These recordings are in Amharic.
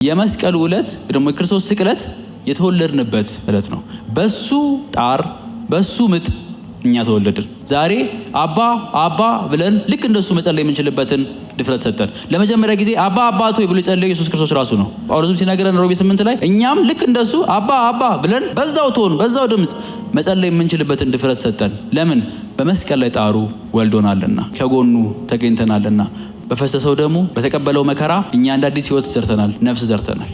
የመስቀሉ ዕለት ደግሞ የክርስቶስ ስቅለት የተወለድንበት ዕለት ነው። በሱ ጣር በሱ ምጥ እኛ ተወለድን። ዛሬ አባ አባ ብለን ልክ እንደሱ መጸለይ የምንችልበትን ድፍረት ሰጠን። ለመጀመሪያ ጊዜ አባ አባቶ ብሎ የጸለየው ኢየሱስ ክርስቶስ ራሱ ነው። ጳውሎስም ሲናገረን ሮሜ 8 ላይ እኛም ልክ እንደሱ አባ አባ ብለን በዛው ቶን በዛው ድምጽ መጸለይ የምንችልበትን ድፍረት ሰጠን። ለምን? በመስቀል ላይ ጣሩ ወልዶናልና፣ ከጎኑ ተገኝተናልና፣ በፈሰሰው ደሙ በተቀበለው መከራ እኛ እንደ አዲስ ህይወት ዘርተናል፣ ነፍስ ዘርተናል።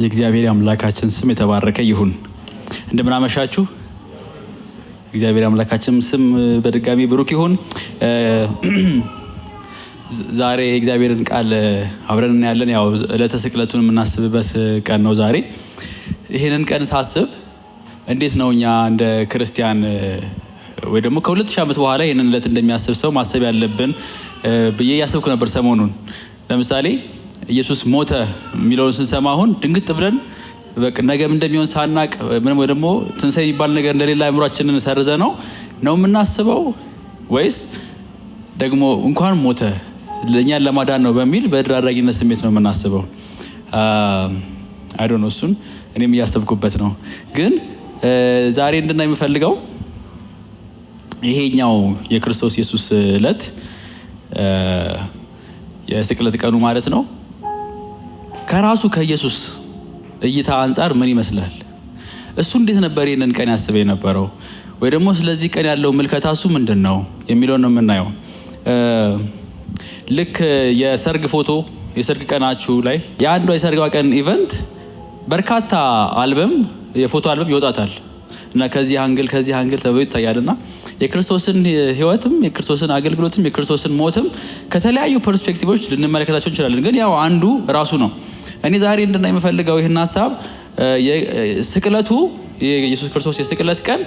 የእግዚአብሔር አምላካችን ስም የተባረከ ይሁን። እንደምን አመሻችሁ። እግዚአብሔር አምላካችን ስም በድጋሚ ብሩክ ይሁን። ዛሬ የእግዚአብሔርን ቃል አብረን እናያለን። ያው ዕለተ ስቅለቱን የምናስብበት ቀን ነው ዛሬ። ይሄንን ቀን ሳስብ እንዴት ነው እኛ እንደ ክርስቲያን ወይ ደግሞ ከ2000 ዓመት በኋላ ይሄንን ዕለት እንደሚያስብ ሰው ማሰብ ያለብን ብዬ ያሰብኩ ነበር ሰሞኑን። ለምሳሌ ኢየሱስ ሞተ የሚለውን ስንሰማ አሁን ድንግጥ ብለን በቃ ነገም እንደሚሆን ሳናቅ ምንም ወይ ደግሞ ትንሣኤ የሚባል ነገር እንደሌላ አእምሯችንን ሰርዘ ነው የምናስበው፣ ወይስ ደግሞ እንኳን ሞተ ለእኛን ለማዳን ነው በሚል በድራዳጊነት ስሜት ነው የምናስበው? አይ ዶንት ኖ። እሱን እኔም እያሰብኩበት ነው። ግን ዛሬ እንድናይ የምፈልገው ይሄኛው የክርስቶስ ኢየሱስ ዕለት የስቅለት ቀኑ ማለት ነው ከራሱ ከኢየሱስ እይታ አንጻር ምን ይመስላል? እሱ እንዴት ነበር ይሄንን ቀን ያስበው የነበረው? ወይ ደግሞ ስለዚህ ቀን ያለው ምልከታሱ ምንድነው የሚለው ነው የምናየው። ልክ የሰርግ ፎቶ የሰርግ ቀናችሁ ላይ የአንዷ የሰርጓ ቀን ኢቨንት በርካታ የፎቶ አልበም ይወጣታል እና ከዚህ አንግል ተብሎ ይታያልና የክርስቶስን ህይወትም የክርስቶስን አገልግሎትም የክርስቶስን ሞትም ከተለያዩ ፐርስፔክቲቮች ልንመለከታቸው እንችላለን። ግን ያው አንዱ ራሱ ነው። እኔ ዛሬ እንድናይ የምፈልገው ይህን ሀሳብ ስቅለቱ የኢየሱስ ክርስቶስ የስቅለት ቀን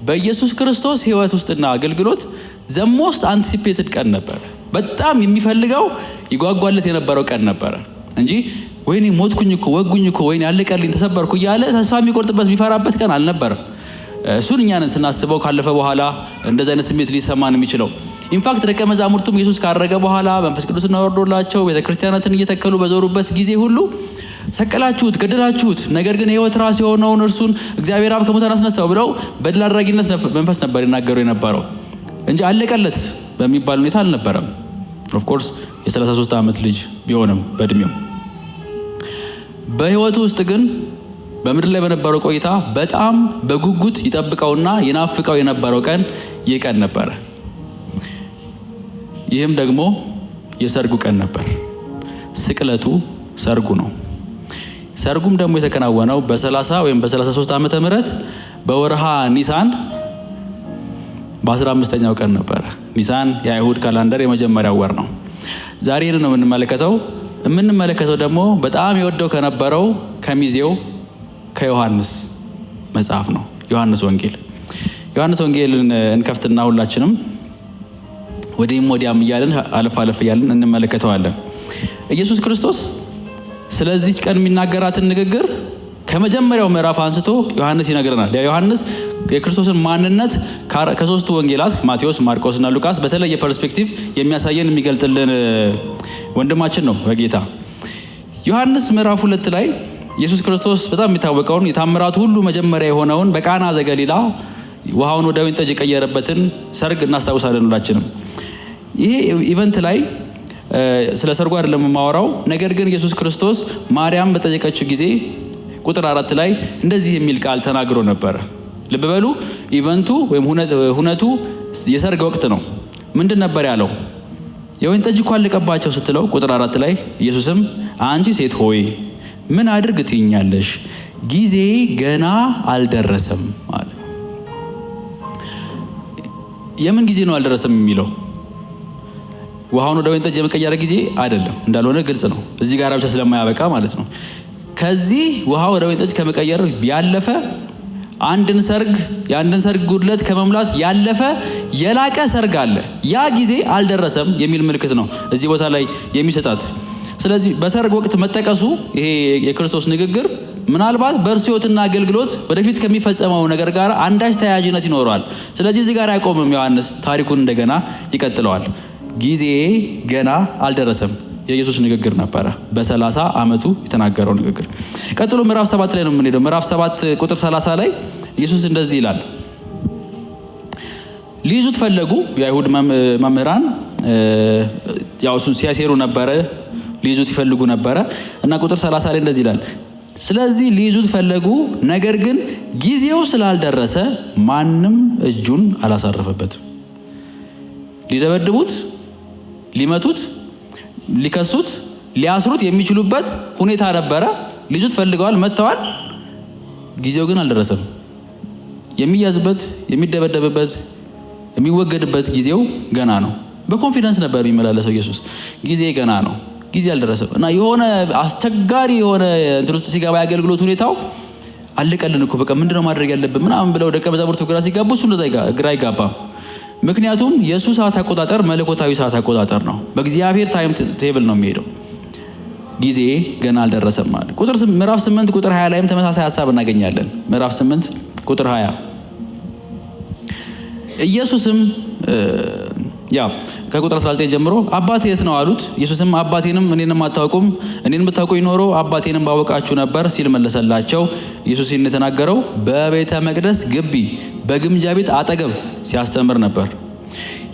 በኢየሱስ ክርስቶስ ህይወት ውስጥና አገልግሎት the most anticipated ቀን ነበር። በጣም የሚፈልገው ይጓጓለት የነበረው ቀን ነበር እንጂ ወይኔ ሞትኩኝ እኮ ወጉኝ እኮ ወይኔ አለቀልኝ ተሰበርኩ እያለ ተስፋ የሚቆርጥበት የሚፈራበት ቀን አልነበረም። እሱን እኛንን ስናስበው ካለፈ በኋላ እንደዛ አይነት ስሜት ሊሰማን የሚችለው ኢንፋክት ደቀ መዛሙርቱም ኢየሱስ ካረገ በኋላ መንፈስ ቅዱስን ወርዶላቸው ቤተክርስቲያናትን እየተከሉ በዞሩበት ጊዜ ሁሉ ሰቀላችሁት፣ ገደላችሁት፣ ነገር ግን የህይወት ራስ የሆነውን እርሱን እግዚአብሔር አብ ከሙታን አስነሳው ብለው በድል አድራጊነት መንፈስ ነበር ይናገሩ የነበረው እንጂ አለቀለት በሚባል ሁኔታ አልነበረም። ኦፍ ኮርስ የ33 ዓመት ልጅ ቢሆንም በእድሜው በህይወቱ ውስጥ ግን በምድር ላይ በነበረው ቆይታ በጣም በጉጉት ይጠብቀውና ይናፍቀው የነበረው ቀን ይህ ቀን ነበር። ይህም ደግሞ የሰርጉ ቀን ነበር። ስቅለቱ ሰርጉ ነው። ሰርጉም ደግሞ የተከናወነው በ30 ወይም በ33 ዓመተ ምህረት በወርሃ ኒሳን በ15ኛው ቀን ነበር። ኒሳን የአይሁድ ካላንደር የመጀመሪያው ወር ነው። ዛሬ ነው የምንመለከተው ደግሞ በጣም የወደው ከነበረው ከሚዜው ከዮሐንስ መጽሐፍ ነው። ዮሐንስ ወንጌልን እንከፍትና ሁላችንም ወዲህም ወዲያም እያልን አለፍ እያልን እንመለከተዋለን። ኢየሱስ ክርስቶስ ስለዚህ ቀን የሚናገራትን ንግግር ከመጀመሪያው ምዕራፍ አንስቶ ዮሐንስ ይነግረናል። ዮሐንስ የክርስቶስን ማንነት ከሶስቱ ወንጌላት ማቴዎስ፣ ማርቆስ እና ሉቃስ በተለየ ፐርስፔክቲቭ የሚያሳየን የሚገልጥልን ወንድማችን ነው በጌታ። ዮሐንስ ምዕራፍ 2 ላይ ኢየሱስ ክርስቶስ በጣም የሚታወቀውን የታምራቱ ሁሉ መጀመሪያ የሆነውን በቃና ዘገሊላ ውሃውን ወደ ወይን ጠጅ የቀየረበትን ሰርግ እናስታውሳለን ሁላችንም። ይሄ ኢቨንት ላይ ስለ ሰርጉ አይደለም የማወራው። ነገር ግን ኢየሱስ ክርስቶስ ማርያም በጠየቀችው ጊዜ ቁጥር 4 ላይ እንደዚህ የሚል ቃል ተናግሮ ነበር። ልብ በሉ፣ ኢቨንቱ ወይም ሁነቱ የሰርግ ወቅት ነው። ምንድን ነበር ያለው? የወይን ጠጅ እኮ አለቀባቸው ስትለው ቁጥር 4 ላይ ኢየሱስም አንቺ ሴት ሆይ ምን አድርግ ትይኛለሽ? ጊዜ ገና አልደረሰም አለ። የምን ጊዜ ነው አልደረሰም የሚለው? ውሃውን ወደ ወይን ጠጅ የመቀየር ጊዜ አይደለም እንዳልሆነ ግልጽ ነው። እዚህ ጋር ብቻ ስለማያበቃ ማለት ነው። ከዚህ ውሃ ወደ ወይን ጠጅ ከመቀየር ያለፈ የአንድን ሰርግ ጉድለት ከመሙላት ያለፈ የላቀ ሰርግ አለ። ያ ጊዜ አልደረሰም የሚል ምልክት ነው እዚህ ቦታ ላይ የሚሰጣት። ስለዚህ በሰርግ ወቅት መጠቀሱ ይሄ የክርስቶስ ንግግር ምናልባት በእርሱ ሕይወትና አገልግሎት ወደፊት ከሚፈጸመው ነገር ጋር አንዳች ተያያዥነት ይኖረዋል። ስለዚህ እዚህ ጋር አይቆምም። ዮሐንስ ታሪኩን እንደገና ይቀጥለዋል። ጊዜ ገና አልደረሰም የኢየሱስ ንግግር ነበረ። በ30 ዓመቱ የተናገረው ንግግር። ቀጥሎ ምዕራፍ 7 ላይ ነው የምንሄደው። ምዕራፍ 7 ቁጥር 30 ላይ ኢየሱስ እንደዚህ ይላል። ሊይዙት ፈለጉ። የአይሁድ መምህራን ያው እሱን ሲያሴሩ ነበረ፣ ሊይዙት ይፈልጉ ነበረ እና ቁጥር 30 ላይ እንደዚህ ይላል። ስለዚህ ሊይዙት ፈለጉ፣ ነገር ግን ጊዜው ስላልደረሰ ማንም እጁን አላሳረፈበትም። ሊደበድቡት፣ ሊመቱት፣ ሊከሱት፣ ሊያስሩት የሚችሉበት ሁኔታ ነበረ። ሊይዙት ፈልገዋል፣ መጥተዋል። ጊዜው ግን አልደረሰም። የሚያዝበት፣ የሚደበደብበት፣ የሚወገድበት ጊዜው ገና ነው። በኮንፊደንስ ነበር የሚመላለሰው ኢየሱስ። ጊዜ ገና ነው፣ ጊዜ አልደረሰም እና የሆነ አስቸጋሪ የሆነ እንትን ውስጥ ሲገባ የአገልግሎት ሁኔታው አለቀልን እኮ በቃ ምንድነው ማድረግ ያለብን ምናምን ብለው ደቀ መዛሙርቱ ግራ ሲጋቡ እሱ እንደዛ ግራ አይጋባም። ምክንያቱም የእሱ ሰዓት አቆጣጠር መለኮታዊ ሰዓት አቆጣጠር ነው። በእግዚአብሔር ታይም ቴብል ነው የሚሄደው። ጊዜ ገና አልደረሰም ማለት ምዕራፍ 8 ቁጥር 20 ላይም ተመሳሳይ ሀሳብ እናገኛለን። ምዕራፍ 8 ቁጥር 20 ኢየሱስም ከቁጥር 19 ጀምሮ አባቴ የት ነው አሉት። ኢየሱስም አባቴንም እኔንም አታውቁም፣ እኔን ብታውቁኝ ኖሮ አባቴንም ባወቃችሁ ነበር ሲል መለሰላቸው። ኢየሱስ ይህን የተናገረው በቤተ መቅደስ ግቢ በግምጃ ቤት አጠገብ ሲያስተምር ነበር።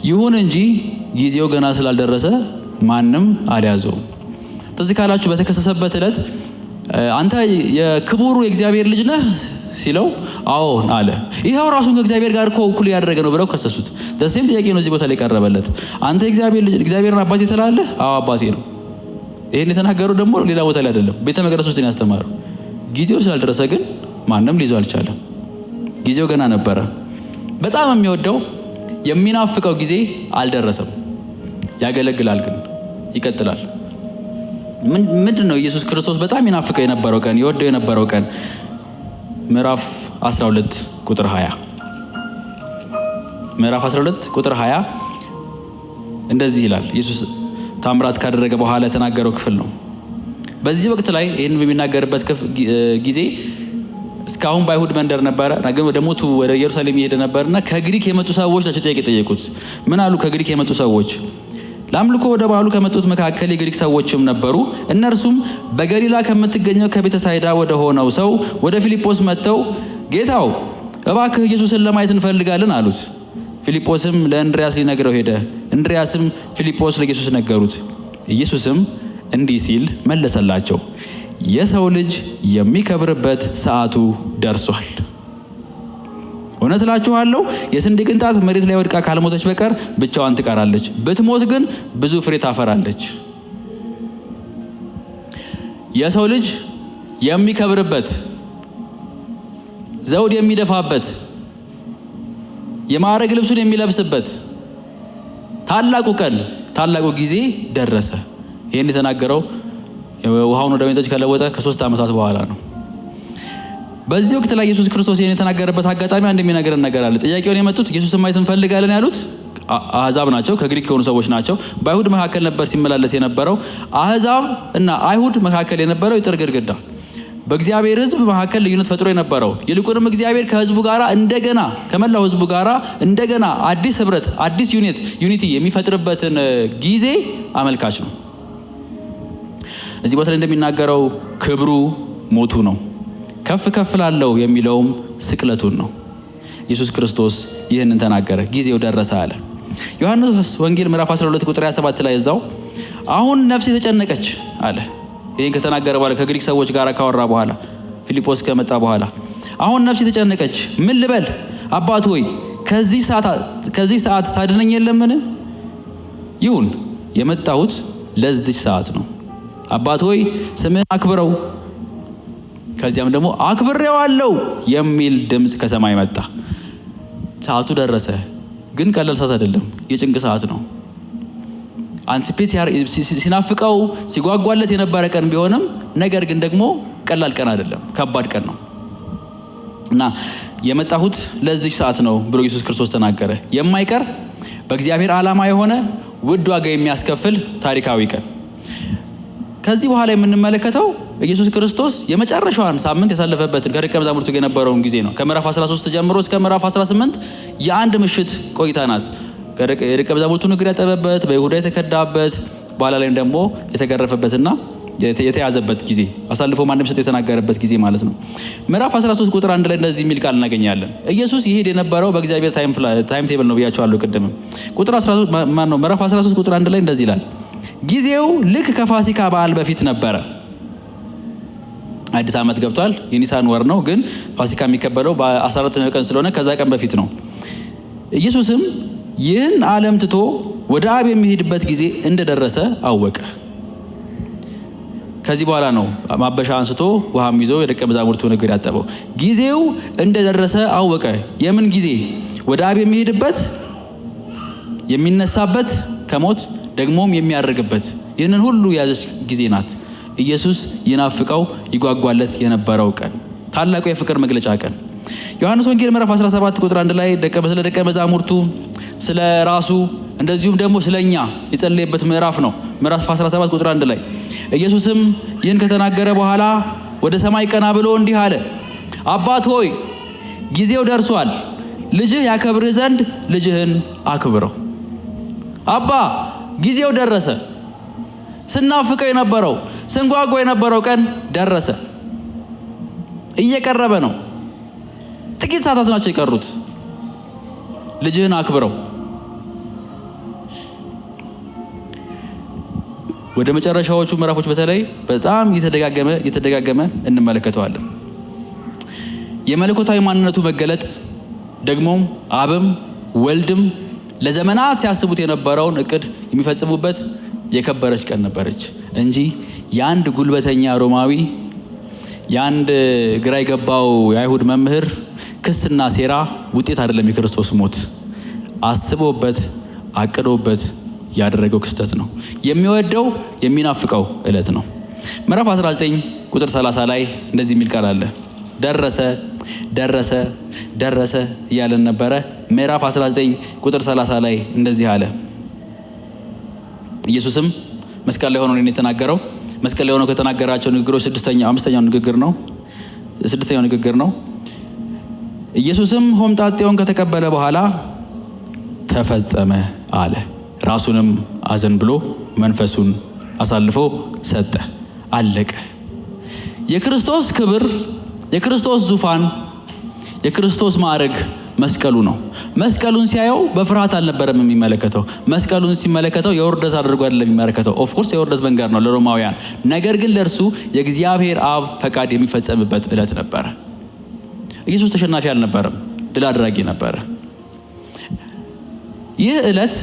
ይሁን እንጂ ጊዜው ገና ስላልደረሰ ማንም አልያዘውም። ትዝ ካላችሁ በተከሰሰበት ዕለት አንተ የክቡሩ የእግዚአብሔር ልጅ ነህ ሲለው አዎ አለ። ይሄው ራሱን ከእግዚአብሔር ጋር እኩል ያደረገ ነው ብለው ከሰሱት። ደሴም ጥያቄ ነው እዚህ ቦታ ላይ ቀረበለት። አንተ የእግዚአብሔር ልጅ እግዚአብሔርን አባቴ ትላለህ? አዎ አባቴ ነው። ይሄን የተናገረው ደግሞ ሌላ ቦታ ላይ አይደለም፣ ቤተ መቅደስ ውስጥ ነው ያስተማረው። ጊዜው ስላልደረሰ ግን ማንም ሊይዘው አልቻለም። ጊዜው ገና ነበረ። በጣም የሚወደው የሚናፍቀው ጊዜ አልደረሰም። ያገለግላል ግን ይቀጥላል። ምንድን ነው ኢየሱስ ክርስቶስ በጣም ይናፍቀው የነበረው ቀን፣ ይወደው የነበረው ቀን? ምዕራፍ 12 ቁጥር 20 ምዕራፍ 12 ቁጥር 20 እንደዚህ ይላል። ኢየሱስ ታምራት ካደረገ በኋላ የተናገረው ክፍል ነው። በዚህ ወቅት ላይ ይህን በሚናገርበት ጊዜ እስካሁን በአይሁድ መንደር ነበረ፣ ግን ወደ ሞቱ ወደ ኢየሩሳሌም ይሄደ ነበርና ከግሪክ የመጡ ሰዎች ናቸው ጥያቄ ጠየቁት። ምን አሉ? ከግሪክ የመጡ ሰዎች ለአምልኮ ወደ በዓሉ ከመጡት መካከል የግሪክ ሰዎችም ነበሩ። እነርሱም በገሊላ ከምትገኘው ከቤተሳይዳ ወደ ሆነው ሰው ወደ ፊልጶስ መጥተው ጌታው እባክህ ኢየሱስን ለማየት እንፈልጋለን አሉት። ፊልጶስም ለእንድሪያስ ሊነግረው ሄደ። እንድሪያስም ፊልጶስ ለኢየሱስ ነገሩት። ኢየሱስም እንዲህ ሲል መለሰላቸው፣ የሰው ልጅ የሚከብርበት ሰዓቱ ደርሷል። እውነት እላችኋለሁ የስንዴ ቅንጣት መሬት ላይ ወድቃ ካልሞተች በቀር ብቻዋን ትቀራለች፣ ብትሞት ግን ብዙ ፍሬ ታፈራለች። የሰው ልጅ የሚከብርበት፣ ዘውድ የሚደፋበት፣ የማዕረግ ልብሱን የሚለብስበት ታላቁ ቀን፣ ታላቁ ጊዜ ደረሰ። ይህን የተናገረው ውሃውን ወደ ወይን ጠጅ ከለወጠ ከ3 ዓመታት በኋላ ነው። በዚህ ወቅት ላይ ኢየሱስ ክርስቶስ ይህን የተናገረበት አጋጣሚ አንድ የሚነገረን ነገር አለ። ጥያቄውን የመጡት ኢየሱስን ማየት እንፈልጋለን ያሉት አህዛብ ናቸው፣ ከግሪክ የሆኑ ሰዎች ናቸው። በአይሁድ መካከል ነበር ሲመላለስ የነበረው። አህዛብ እና አይሁድ መካከል የነበረው የጥር ግድግዳ በእግዚአብሔር ሕዝብ መካከል ልዩነት ፈጥሮ የነበረው፣ ይልቁንም እግዚአብሔር ከሕዝቡ ጋራ እንደገና ከመላው ሕዝቡ ጋራ እንደገና አዲስ ህብረት፣ አዲስ ዩኒቲ የሚፈጥርበትን ጊዜ አመልካች ነው። እዚህ ቦታ ላይ እንደሚናገረው ክብሩ ሞቱ ነው፣ ከፍ ከፍ ላለው የሚለውም ስቅለቱን ነው። ኢየሱስ ክርስቶስ ይህንን ተናገረ፣ ጊዜው ደረሰ አለ። ዮሐንስ ወንጌል ምዕራፍ 12 ቁጥር 27 ላይ እዛው አሁን ነፍሴ ተጨነቀች አለ። ይህን ከተናገረ በኋላ ከግሪክ ሰዎች ጋር ካወራ በኋላ ፊልጶስ ከመጣ በኋላ አሁን ነፍሴ ተጨነቀች፣ ምን ልበል? አባት ሆይ ከዚህ ሰዓት ታድነኝ የለምን? ይሁን የመጣሁት ለዚህ ሰዓት ነው። አባት ሆይ ስምህን አክብረው። ከዚያም ደግሞ አክብሬዋለሁ የሚል ድምፅ ከሰማይ መጣ። ሰዓቱ ደረሰ፣ ግን ቀላል ሰዓት አይደለም፣ የጭንቅ ሰዓት ነው። አንቲፔት ሲናፍቀው ሲጓጓለት የነበረ ቀን ቢሆንም ነገር ግን ደግሞ ቀላል ቀን አይደለም፣ ከባድ ቀን ነው እና የመጣሁት ለዚህ ሰዓት ነው ብሎ ኢየሱስ ክርስቶስ ተናገረ። የማይቀር በእግዚአብሔር ዓላማ የሆነ ውድ ዋጋ የሚያስከፍል ታሪካዊ ቀን። ከዚህ በኋላ የምንመለከተው ኢየሱስ ክርስቶስ የመጨረሻውን ሳምንት ያሳለፈበትን ከደቀ መዛሙርቱ ጋር የነበረውን ጊዜ ነው። ከምዕራፍ 13 ጀምሮ እስከ ምዕራፍ 18 የአንድ ምሽት ቆይታ ናት። የደቀ መዛሙርቱን እግር ያጠበበት፣ በይሁዳ የተከዳበት፣ በኋላ ላይም ደግሞ የተገረፈበትና የተያዘበት ጊዜ አሳልፎ ማንም ሰው የተናገረበት ጊዜ ማለት ነው። ምዕራፍ 13 ቁጥር 1 ላይ እንደዚህ የሚል ቃል እናገኛለን። ኢየሱስ ይሄድ የነበረው በእግዚአብሔር ታይም ቴብል ነው ብያቸዋለሁ ቅድም። ቁጥር 13 ምዕራፍ 13 ቁጥር 1 ላይ እንደዚህ ይላል። ጊዜው ልክ ከፋሲካ በዓል በፊት ነበረ። አዲስ ዓመት ገብቷል። የኒሳን ወር ነው፣ ግን ፋሲካ የሚከበረው በ14ኛው ቀን ስለሆነ ከዛ ቀን በፊት ነው። ኢየሱስም ይህን ዓለም ትቶ ወደ አብ የሚሄድበት ጊዜ እንደደረሰ አወቀ። ከዚህ በኋላ ነው ማበሻ አንስቶ ውሃም ይዞ የደቀ መዛሙርቱን እግር ያጠበው። ጊዜው እንደደረሰ አወቀ። የምን ጊዜ? ወደ አብ የሚሄድበት፣ የሚነሳበት ከሞት ደግሞም የሚያርግበት፣ ይህንን ሁሉ የያዘች ጊዜ ናት። ኢየሱስ ይናፍቀው ይጓጓለት የነበረው ቀን፣ ታላቁ የፍቅር መግለጫ ቀን። ዮሐንስ ወንጌል ምዕራፍ 17 ቁጥር 1 ላይ ስለ ደቀ መዛሙርቱ፣ ስለ ራሱ እንደዚሁም ደግሞ ስለኛ የጸለየበት ምዕራፍ ነው። ምዕራፍ 17 ቁጥር 1 ላይ ኢየሱስም ይህን ከተናገረ በኋላ ወደ ሰማይ ቀና ብሎ እንዲህ አለ፣ አባት ሆይ ጊዜው ደርሷል፣ ልጅህ ያከብርህ ዘንድ ልጅህን አክብረው። አባ ጊዜው ደረሰ። ስናፍቀው የነበረው ስንጓጓ የነበረው ቀን ደረሰ። እየቀረበ ነው። ጥቂት ሰዓታት ናቸው የቀሩት። ልጅህን አክብረው። ወደ መጨረሻዎቹ ምዕራፎች በተለይ በጣም እየተደጋገመ እንመለከተዋለን። የመለኮታዊ ማንነቱ መገለጥ ደግሞም አብም ወልድም ለዘመናት ሲያስቡት የነበረውን እቅድ የሚፈጽሙበት የከበረች ቀን ነበረች እንጂ የአንድ ጉልበተኛ ሮማዊ፣ የአንድ ግራ የገባው የአይሁድ መምህር ክስና ሴራ ውጤት አይደለም። የክርስቶስ ሞት አስቦበት አቅዶበት ያደረገው ክስተት ነው። የሚወደው የሚናፍቀው ዕለት ነው። ምዕራፍ 19 ቁጥር 30 ላይ እንደዚህ የሚል ቃል አለ። ደረሰ ደረሰ ደረሰ እያለን ነበረ። ምዕራፍ 19 ቁጥር 30 ላይ እንደዚህ አለ። ኢየሱስም መስቀል ላይ ሆኖ ነው የተናገረው። መስቀል ላይ ሆኖ ከተናገራቸው ንግግሮች አምስተኛው ንግግር ነው። ኢየሱስም ሆምጣጤውን ከተቀበለ በኋላ ተፈጸመ አለ። ራሱንም አዘን ብሎ መንፈሱን አሳልፎ ሰጠ። አለቀ። የክርስቶስ ክብር፣ የክርስቶስ ዙፋን፣ የክርስቶስ ማዕረግ መስቀሉ ነው። መስቀሉን ሲያየው በፍርሃት አልነበረም የሚመለከተው። መስቀሉን ሲመለከተው የውርደት አድርጎ አይደለም የሚመለከተው። ኦፍኮርስ የውርደት መንገድ ነው ለሮማውያን። ነገር ግን ለእርሱ የእግዚአብሔር አብ ፈቃድ የሚፈጸምበት ዕለት ነበረ። ኢየሱስ ተሸናፊ አልነበረም፣ ድል አድራጊ ነበረ። ይህ ዕለት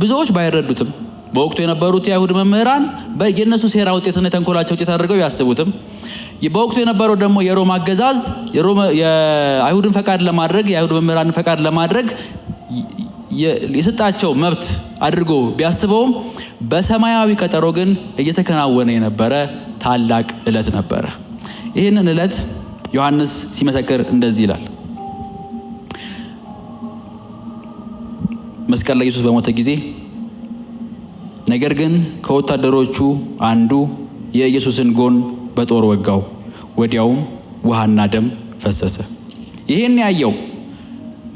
ብዙዎች ባይረዱትም በወቅቱ የነበሩት የአይሁድ መምህራን የእነሱ ሴራ ውጤትና የተንኮላቸው ውጤት አድርገው ያስቡትም፣ በወቅቱ የነበረው ደግሞ የሮማ አገዛዝ የአይሁድን ፈቃድ ለማድረግ የአይሁድ መምህራንን ፈቃድ ለማድረግ የሰጣቸው መብት አድርጎ ቢያስበውም በሰማያዊ ቀጠሮ ግን እየተከናወነ የነበረ ታላቅ ዕለት ነበረ። ይህንን ዕለት ዮሐንስ ሲመሰክር እንደዚህ ይላል። መስቀል ላይ ኢየሱስ በሞተ ጊዜ ነገር ግን ከወታደሮቹ አንዱ የኢየሱስን ጎን በጦር ወጋው፣ ወዲያውም ውሃና ደም ፈሰሰ። ይሄን ያየው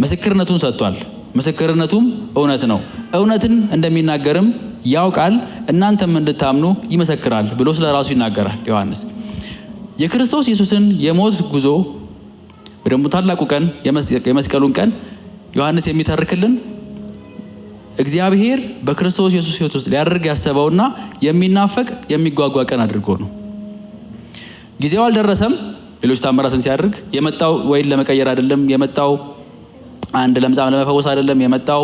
ምስክርነቱን ሰጥቷል። ምስክርነቱም እውነት ነው። እውነትን እንደሚናገርም ያውቃል፣ እናንተም እንድታምኑ ይመሰክራል ብሎ ስለ ራሱ ይናገራል ዮሐንስ። የክርስቶስ ኢየሱስን የሞት ጉዞ ወደሙ ታላቁ ቀን የመስቀሉን ቀን ዮሐንስ የሚተርክልን እግዚአብሔር በክርስቶስ ኢየሱስ ሕይወት ውስጥ ሊያደርግ ያሰበውና የሚናፈቅ የሚጓጓ ቀን አድርጎ ነው። ጊዜው አልደረሰም። ሌሎች ታምራትን ሲያደርግ የመጣው ወይን ለመቀየር አይደለም የመጣው፣ አንድ ለምጻም ለመፈወስ አይደለም የመጣው፣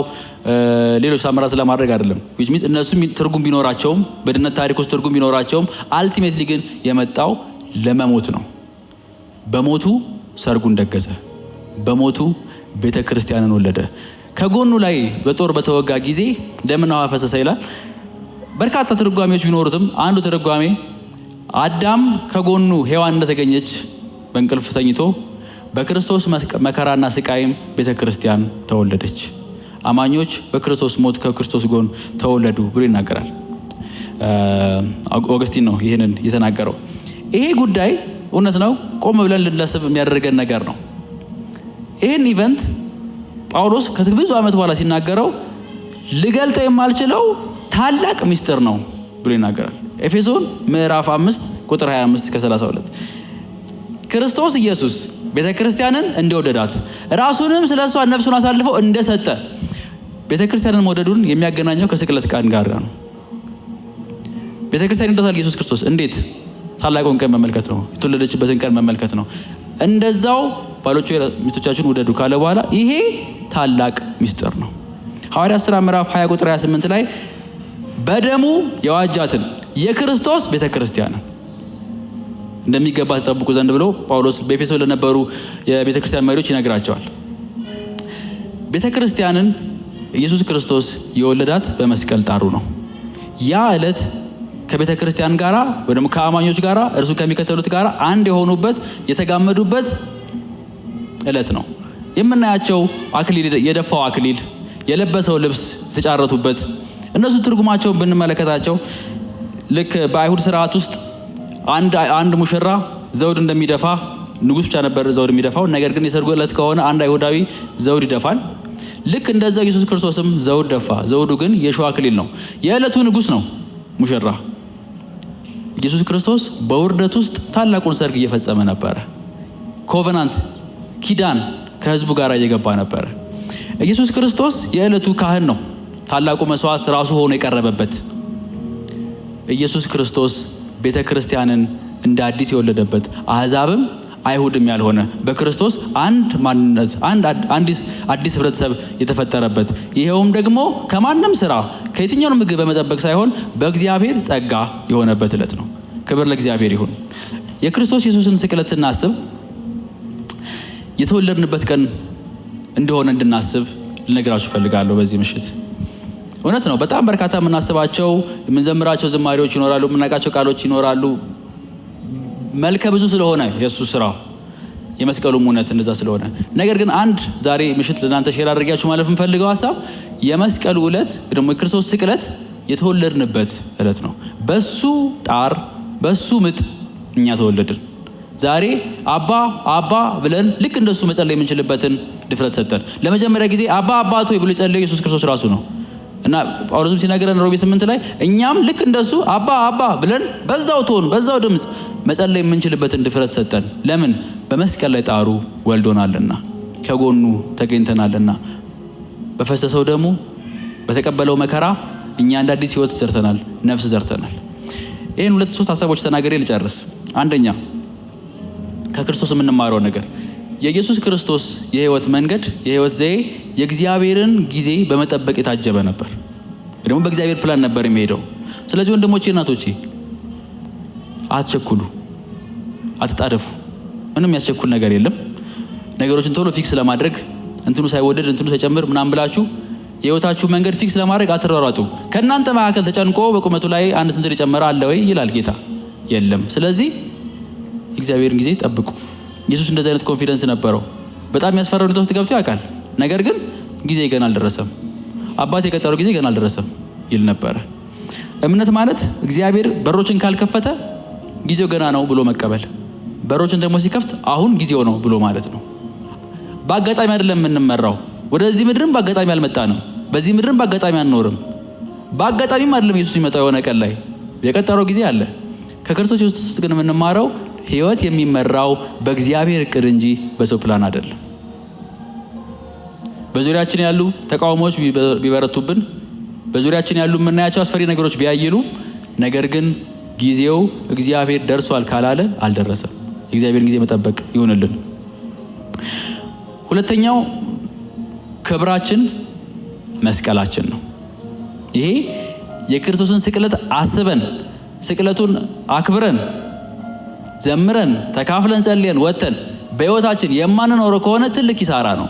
ሌሎች ታምራትን ለማድረግ አይደለም። which means እነሱም ትርጉም ቢኖራቸውም በድነት ታሪክ ውስጥ ትርጉም ቢኖራቸውም አልቲሜትሊ ግን የመጣው ለመሞት ነው። በሞቱ ሰርጉን ደገሰ። በሞቱ ቤተ ክርስቲያንን ወለደ። ከጎኑ ላይ በጦር በተወጋ ጊዜ ደምና ውሃ ፈሰሰ ይላል። በርካታ ትርጓሜዎች ቢኖሩትም አንዱ ትርጓሜ አዳም ከጎኑ ሔዋን እንደተገኘች በእንቅልፍ ተኝቶ በክርስቶስ መከራና ስቃይም ቤተ ክርስቲያን ተወለደች። አማኞች በክርስቶስ ሞት ከክርስቶስ ጎን ተወለዱ ብሎ ይናገራል። ኦገስቲን ነው ይህንን የተናገረው። ይሄ ጉዳይ እውነት ነው ቆም ብለን ልናስብ የሚያደርገን ነገር ነው። ይሄን ኢቨንት ጳውሎስ ከብዙ ዓመት በኋላ ሲናገረው ልገልጠው የማልችለው ታላቅ ሚስጥር ነው ብሎ ይናገራል። ኤፌሶን ምዕራፍ 5 ቁጥር 25 እስከ 32 ክርስቶስ ኢየሱስ ቤተክርስቲያንን እንደወደዳት ራሱንም ስለሷ ነፍሱን አሳልፎ እንደሰጠ ቤተክርስቲያንን መውደዱን የሚያገናኘው ከስቅለት ቀን ጋር ነው። ቤተክርስቲያን እንደታል ኢየሱስ ክርስቶስ እንዴት ታላቁን ቀን መመልከት ነው፣ የተወለደችበትን ቀን መመልከት ነው። እንደዛው ባሎቹ ሚስቶቻችሁን ውደዱ ካለ በኋላ ይሄ ታላቅ ሚስጥር ነው። ሐዋርያት ሥራ ምዕራፍ 20 ቁጥር 28 ላይ በደሙ የዋጃትን የክርስቶስ ቤተክርስቲያን እንደሚገባ ተጠብቁ ዘንድ ብሎ ጳውሎስ በኤፌሶን ለነበሩ የቤተክርስቲያን መሪዎች ይነግራቸዋል። ቤተክርስቲያንን ኢየሱስ ክርስቶስ የወለዳት በመስቀል ጣሩ ነው። ያ ዕለት ከቤተክርስቲያን ጋራ ወይ ደግሞ ከአማኞች ጋራ እርሱ ከሚከተሉት ጋራ አንድ የሆኑበት የተጋመዱበት ዕለት ነው። የምናያቸው አክሊል፣ የደፋው አክሊል፣ የለበሰው ልብስ የተጫረቱበት እነሱ ትርጉማቸውን ብንመለከታቸው ልክ በአይሁድ ስርዓት ውስጥ አንድ ሙሽራ ዘውድ እንደሚደፋ ንጉስ ብቻ ነበር ዘውድ የሚደፋው። ነገር ግን የሰርጉ ዕለት ከሆነ አንድ አይሁዳዊ ዘውድ ይደፋል። ልክ እንደዛው ኢየሱስ ክርስቶስም ዘውድ ደፋ። ዘውዱ ግን የሾህ አክሊል ነው። የዕለቱ ንጉስ ነው ሙሽራ። ኢየሱስ ክርስቶስ በውርደት ውስጥ ታላቁን ሰርግ እየፈጸመ ነበረ። ኮቨናንት ኪዳን ከህዝቡ ጋር እየገባ ነበረ። ኢየሱስ ክርስቶስ የዕለቱ ካህን ነው። ታላቁ መስዋዕት ራሱ ሆኖ የቀረበበት ኢየሱስ ክርስቶስ ቤተክርስቲያንን እንደ አዲስ የወለደበት አሕዛብም አይሁድም ያልሆነ በክርስቶስ አንድ ማንነት አዲስ ህብረተሰብ የተፈጠረበት ይሄውም ደግሞ ከማንም ስራ ከየትኛውም ምግብ በመጠበቅ ሳይሆን በእግዚአብሔር ጸጋ የሆነበት ዕለት ነው። ክብር ለእግዚአብሔር ይሁን። የክርስቶስ ኢየሱስን ስቅለት ስናስብ የተወለድንበት ቀን እንደሆነ እንድናስብ ልነግራችሁ ፈልጋለሁ በዚህ ምሽት። እውነት ነው በጣም በርካታ የምናስባቸው የምንዘምራቸው ዝማሬዎች ይኖራሉ፣ የምናውቃቸው ቃሎች ይኖራሉ። መልከ ብዙ ስለሆነ የኢየሱስ ስራው የመስቀሉም እውነት እንደዛ ስለሆነ፣ ነገር ግን አንድ ዛሬ ምሽት ለእናንተ ሼር አድርጋችሁ ማለፍ የምፈልገው ሀሳብ የመስቀሉ ዕለት ደግሞ የክርስቶስ ስቅለት የተወለድንበት ዕለት ነው። በሱ ጣር በሱ ምጥ እኛ ተወለድን። ዛሬ አባ አባ ብለን ልክ እንደሱ መጸለይ የምንችልበትን ድፍረት ሰጠን። ለመጀመሪያ ጊዜ አባ አባቶ ብሎ የጸለየው ኢየሱስ ክርስቶስ ራሱ ነው እና ጳውሎስም ሲናገረን ሮሜ 8 ላይ እኛም ልክ እንደሱ አባ አባ ብለን በዛው ቶን በዛው ድምጽ መጸለይ የምንችልበትን ድፍረት ሰጠን። ለምን? በመስቀል ላይ ጣሩ ወልዶናልና፣ ከጎኑ ተገኝተናልና፣ በፈሰሰው ደሙ በተቀበለው መከራ እኛ እንደ አዲስ ህይወት ዘርተናል፣ ነፍስ ዘርተናል። ይሄን 2-3 ሐሳቦች ተናገሬ ልጨርስ። አንደኛ ከክርስቶስ የምንማረው ነገር የኢየሱስ ክርስቶስ የህይወት መንገድ የህይወት ዘዬ የእግዚአብሔርን ጊዜ በመጠበቅ የታጀበ ነበር። ደግሞ በእግዚአብሔር ፕላን ነበር የሚሄደው። ስለዚህ ወንድሞቼ እናቶቼ አትቸኩሉ፣ አትጣደፉ። ምንም ያስቸኩል ነገር የለም። ነገሮችን ቶሎ ፊክስ ለማድረግ እንትኑ ሳይወደድ እንትኑ ሳይጨምር ምናምን ብላችሁ የህይወታችሁ መንገድ ፊክስ ለማድረግ አትሯሯጡ። ከእናንተ መካከል ተጨንቆ በቁመቱ ላይ አንድ ስንዝር የጨመረ አለ ወይ ይላል ጌታ? የለም። ስለዚህ እግዚአብሔርን ጊዜ ጠብቁ። ኢየሱስ እንደዚህ አይነት ኮንፊደንስ ነበረው። በጣም የሚያስፈራው ሁኔታ ውስጥ ገብቶ ያውቃል። ነገር ግን ጊዜ ገና አልደረሰም፣ አባት የቀጠረው ጊዜ ገና አልደረሰም ይል ነበረ። እምነት ማለት እግዚአብሔር በሮችን ካልከፈተ ጊዜው ገና ነው ብሎ መቀበል፣ በሮችን ደግሞ ሲከፍት አሁን ጊዜው ነው ብሎ ማለት ነው። በአጋጣሚ አይደለም የምንመራው። ወደዚህ ምድርም በአጋጣሚ አልመጣንም፣ በዚህ ምድርም በአጋጣሚ አንኖርም። በአጋጣሚም አይደለም ኢየሱስ ሲመጣው የሆነ ቀን ላይ የቀጠረው ጊዜ አለ። ከክርስቶስ ውስጥ ግን የምንማረው ህይወት የሚመራው በእግዚአብሔር እቅድ እንጂ በሰው ፕላን አይደለም። በዙሪያችን ያሉ ተቃውሞዎች ቢበረቱብን፣ በዙሪያችን ያሉ የምናያቸው አስፈሪ ነገሮች ቢያይሉ፣ ነገር ግን ጊዜው እግዚአብሔር ደርሷል ካላለ አልደረሰም። የእግዚአብሔርን ጊዜ መጠበቅ ይሁንልን። ሁለተኛው ክብራችን መስቀላችን ነው። ይሄ የክርስቶስን ስቅለት አስበን ስቅለቱን አክብረን ዘምረን ተካፍለን ጸልየን ወጥተን በህይወታችን የማንኖረው ከሆነ ትልቅ ኪሳራ ነው።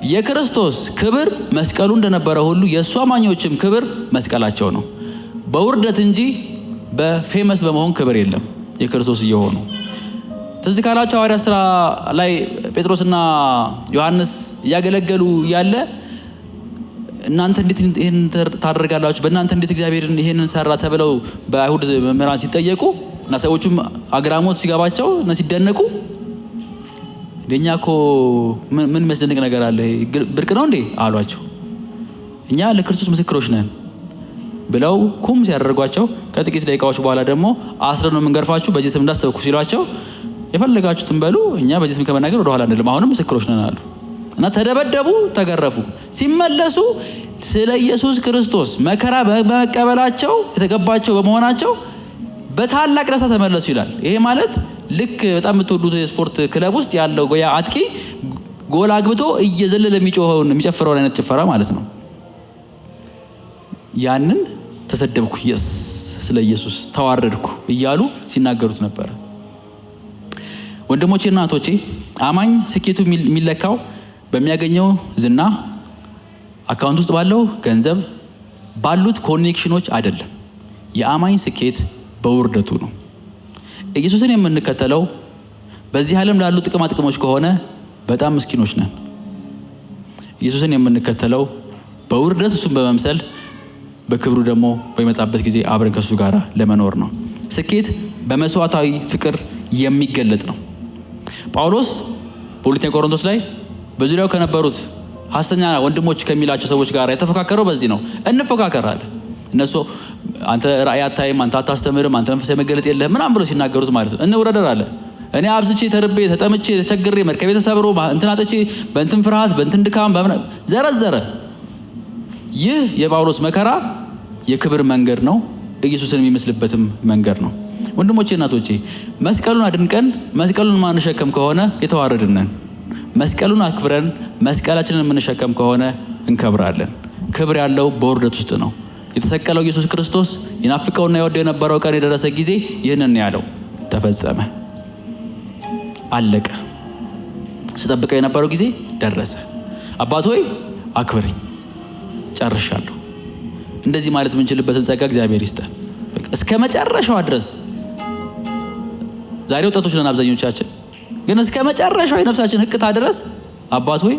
የክርስቶስ ክብር መስቀሉ እንደነበረ ሁሉ የእሱ አማኞችም ክብር መስቀላቸው ነው። በውርደት እንጂ በፌመስ በመሆን ክብር የለም። የክርስቶስ እየሆኑ ትዝ ካላችሁ ሐዋርያት ሥራ ላይ ጴጥሮስና ዮሐንስ እያገለገሉ ያለ እናንተ እንዴት ይሄን ታደርጋላችሁ? በእናንተ እንዴት እግዚአብሔር ይሄንን ሰራ? ተብለው በአይሁድ መምህራን ሲጠየቁ እና ሰዎቹም አግራሞት ሲገባቸው እና ሲደነቁ ለኛኮ ምን የሚያስደንቅ ነገር አለ ብርቅ ነው እንዴ አሏቸው። እኛ ለክርስቶስ ምስክሮች ነን ብለው ኩም ሲያደርጓቸው ከጥቂት ደቂቃዎች በኋላ ደግሞ አስረን ነው የምንገርፋችሁ በዚህ ስም እንዳሰብኩ ሲሏቸው የፈለጋችሁትን በሉ እኛ በዚህ ስም ከመናገር ወደ ኋላ አንልም አሁንም ምስክሮች ነን አሉ። እና ተደበደቡ፣ ተገረፉ። ሲመለሱ ስለ ኢየሱስ ክርስቶስ መከራ በመቀበላቸው የተገባቸው በመሆናቸው በታላቅ ደስታ ተመለሱ ይላል። ይሄ ማለት ልክ በጣም የምትወዱት የስፖርት ክለብ ውስጥ ያለው ጎያ አጥቂ ጎል አግብቶ እየዘለለ የሚጮኸውን የሚጨፍረውን አይነት ጭፈራ ማለት ነው። ያንን ተሰደብኩ ስለ ኢየሱስ ተዋረድኩ እያሉ ሲናገሩት ነበር። ወንድሞቼና እህቶቼ አማኝ ስኬቱ የሚለካው በሚያገኘው ዝና፣ አካውንት ውስጥ ባለው ገንዘብ፣ ባሉት ኮኔክሽኖች አይደለም። የአማኝ ስኬት በውርደቱ ነው። ኢየሱስን የምንከተለው በዚህ ዓለም ላሉ ጥቅማ ጥቅሞች ከሆነ በጣም ምስኪኖች ነን። ኢየሱስን የምንከተለው በውርደት እሱን በመምሰል በክብሩ ደግሞ በሚመጣበት ጊዜ አብረን ከሱ ጋር ለመኖር ነው። ስኬት በመስዋዕታዊ ፍቅር የሚገለጥ ነው። ጳውሎስ በሁለተኛ ቆሮንቶስ ላይ በዙሪያው ከነበሩት ሐሰተኛ ወንድሞች ከሚላቸው ሰዎች ጋር የተፈካከረው በዚህ ነው። እንፎካከራለን። እነሱ አንተ ራእይ አታይም፣ አንተ አታስተምርም፣ አንተ መንፈሳዊ መገለጥ የለህም ምናምን ብሎ ሲናገሩት ማለት ነው። እንውረደር አለ። እኔ አብዝቼ ተርቤ ተጠምቼ ተቸግሬ መርከቤ ተሰብሮ እንትን አጥቼ በእንትን ፍርሃት በእንትን ድካም ዘረዘረ። ይህ የጳውሎስ መከራ የክብር መንገድ ነው። ኢየሱስን የሚመስልበትም መንገድ ነው። ወንድሞቼ እናቶቼ መስቀሉን አድንቀን መስቀሉን ማንሸከም ከሆነ የተዋረድን ነን። መስቀሉን አክብረን መስቀላችንን የምንሸከም ከሆነ እንከብራለን። ክብር ያለው በውርደት ውስጥ ነው። የተሰቀለው ኢየሱስ ክርስቶስ ይናፍቀውና ይወደው የነበረው ቀን የደረሰ ጊዜ ይህንን ያለው ተፈጸመ፣ አለቀ። ስጠብቀው የነበረው ጊዜ ደረሰ። አባት ሆይ አክብረኝ፣ ጨርሻለሁ። እንደዚህ ማለት የምንችልበትን ጸጋ እግዚአብሔር ይስጠን እስከ መጨረሻው ድረስ። ዛሬ ወጣቶች ነን አብዛኞቻችን፣ ግን እስከ መጨረሻው የነፍሳችን ህቅታ ድረስ አባት ሆይ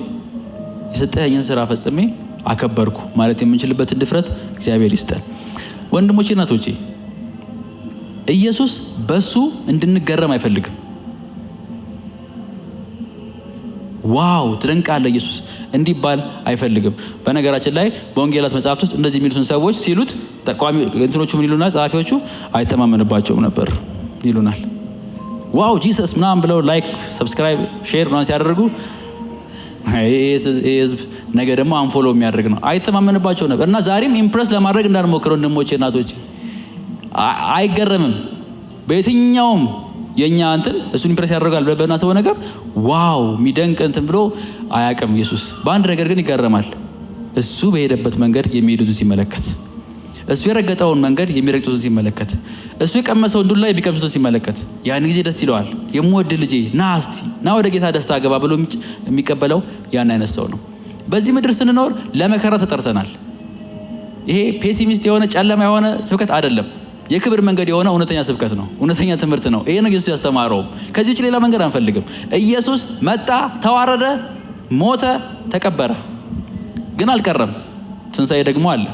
የሰጠኸኝን ስራ ፈጽሜ አከበርኩ ማለት የምንችልበትን ድፍረት እግዚአብሔር ይስጠን። ወንድሞቼ እናቶቼ ኢየሱስ በሱ እንድንገረም አይፈልግም። ዋው ትደንቃለህ ኢየሱስ እንዲባል አይፈልግም። በነገራችን ላይ በወንጌላት መጽሐፍት ውስጥ እንደዚህ የሚሉትን ሰዎች ሲሉት ተቋሚ እንትኖቹ ምን ይሉናል? ጸሐፊዎቹ አይተማመንባቸውም ነበር ይሉናል። ዋው ጂሰስ ምናምን ብለው ላይክ፣ ሰብስክራይብ፣ ሼር ምናምን ሲያደርጉ ይሄ ህዝብ ነገ ደግሞ አንፎሎ የሚያደርግ ነው። አይተማመንባቸው ነበር። እና ዛሬም ኢምፕረስ ለማድረግ እንዳንሞክረው ወንድሞቼ እናቶቼ አይገረምም። በየትኛውም የኛ እንትን እሱን ኢምፕረስ ያደርጋል ብለን በናሰበው ነገር ዋው የሚደንቅ እንትን ብሎ አያውቅም። ኢየሱስ በአንድ ነገር ግን ይገረማል። እሱ በሄደበት መንገድ የሚሄዱትን ሲመለከት፣ እሱ የረገጠውን መንገድ የሚረግጡትን ሲመለከት፣ እሱ የቀመሰውን ዱላ የሚቀምሱትን ሲመለከት ያን ጊዜ ደስ ይለዋል። የምወድ ልጄ ና እስቲ ና ወደ ጌታ ደስታ ገባ ብሎ የሚቀበለው ያን አይነት ሰው ነው። በዚህ ምድር ስንኖር ለመከራ ተጠርተናል። ይሄ ፔሲሚስት የሆነ ጨለማ የሆነ ስብከት አይደለም። የክብር መንገድ የሆነ እውነተኛ ስብከት ነው። እውነተኛ ትምህርት ነው። ይሄ ነው ኢየሱስ ያስተማረውም። ከዚህ ውጭ ሌላ መንገድ አንፈልግም። ኢየሱስ መጣ፣ ተዋረደ፣ ሞተ፣ ተቀበረ፣ ግን አልቀረም። ትንሣኤ ደግሞ አለ።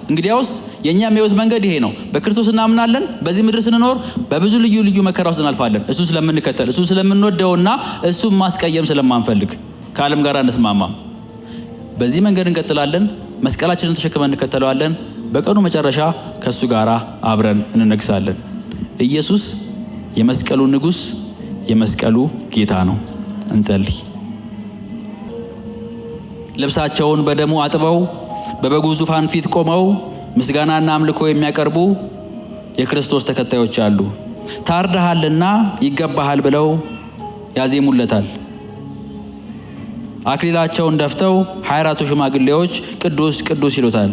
እንግዲያውስ የእኛም የህይወት መንገድ ይሄ ነው። በክርስቶስ እናምናለን። በዚህ ምድር ስንኖር በብዙ ልዩ ልዩ መከራ ውስጥ እናልፋለን። እሱ ስለምንከተል፣ እሱ ስለምንወደውና እሱ ማስቀየም ስለማንፈልግ ከዓለም ጋር አንስማማም። በዚህ መንገድ እንቀጥላለን። መስቀላችንን ተሸክመን እንከተለዋለን። በቀኑ መጨረሻ ከሱ ጋር አብረን እንነግሳለን። ኢየሱስ የመስቀሉ ንጉሥ፣ የመስቀሉ ጌታ ነው። እንጸልይ። ልብሳቸውን በደሙ አጥበው በበጉ ዙፋን ፊት ቆመው ምስጋናና አምልኮ የሚያቀርቡ የክርስቶስ ተከታዮች አሉ። ታርደሃልና ይገባሃል ብለው ያዜሙለታል። አክሊላቸውን ደፍተው 24ቱ ሽማግሌዎች ቅዱስ ቅዱስ ይሉታል።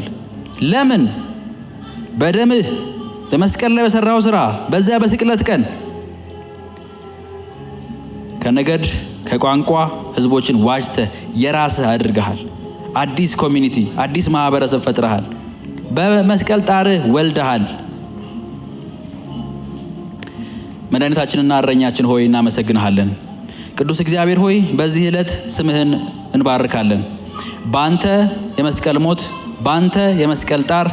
ለምን? በደምህ በመስቀል ላይ በሰራው ስራ በዚያ በስቅለት ቀን ከነገድ ከቋንቋ ህዝቦችን ዋጅተህ የራስህ አድርገሃል። አዲስ ኮሚኒቲ፣ አዲስ ማህበረሰብ ፈጥረሃል። በመስቀል ጣርህ ወልደሃል። መድኃኒታችንና እረኛችን ሆይ እናመሰግንሃለን። ቅዱስ እግዚአብሔር ሆይ በዚህ ዕለት ስምህን እንባርካለን። ባንተ የመስቀል ሞት፣ ባንተ የመስቀል ጣር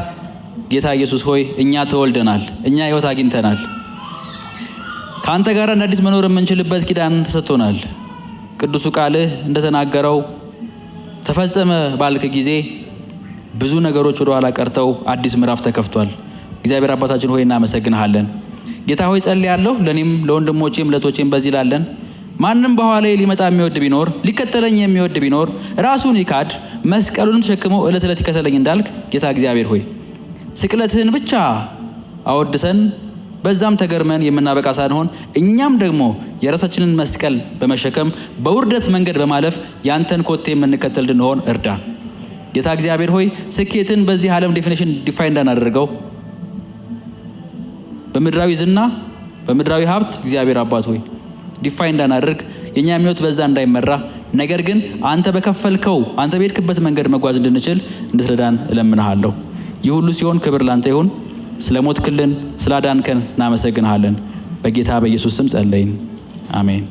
ጌታ ኢየሱስ ሆይ እኛ ተወልደናል፣ እኛ ሕይወት አግኝተናል። ካንተ ጋር እንደ አዲስ መኖር የምንችልበት ኪዳን ተሰጥቶናል። ቅዱሱ ቃልህ እንደተናገረው ተፈጸመ ባልክ ጊዜ ብዙ ነገሮች ወደ ኋላ ቀርተው አዲስ ምዕራፍ ተከፍቷል። እግዚአብሔር አባታችን ሆይ እናመሰግንሃለን። ጌታ ሆይ ጸልያለሁ ለኔም ለወንድሞቼም ለቶቼም በዚህ ላለን ማንም በኋላ ሊመጣ የሚወድ ቢኖር ሊከተለኝ የሚወድ ቢኖር ራሱን ይካድ መስቀሉንም ተሸክሞ ዕለት ዕለት ይከተለኝ እንዳልክ ጌታ እግዚአብሔር ሆይ ስቅለትህን ብቻ አወድሰን በዛም ተገርመን የምናበቃ ሳንሆን እኛም ደግሞ የራሳችንን መስቀል በመሸከም በውርደት መንገድ በማለፍ ያንተን ኮቴ የምንከተል እንድንሆን እርዳን። ጌታ እግዚአብሔር ሆይ ስኬትን በዚህ ዓለም ዴፊኒሽን ዲፋይን እንዳናደርገው በምድራዊ ዝና በምድራዊ ሀብት እግዚአብሔር አባት ሆይ ዲፋይን እንዳናደርግ የኛ ሕይወት በዛ እንዳይመራ ነገር ግን አንተ በከፈልከው አንተ በሄድክበት መንገድ መጓዝ እንድንችል እንድትረዳን እለምንሃለሁ። ይህ ሁሉ ሲሆን ክብር ላንተ ይሁን። ስለሞትክልን ስላዳንከን እናመሰግንሃለን። በጌታ በኢየሱስ ስም ጸለይን፣ አሜን።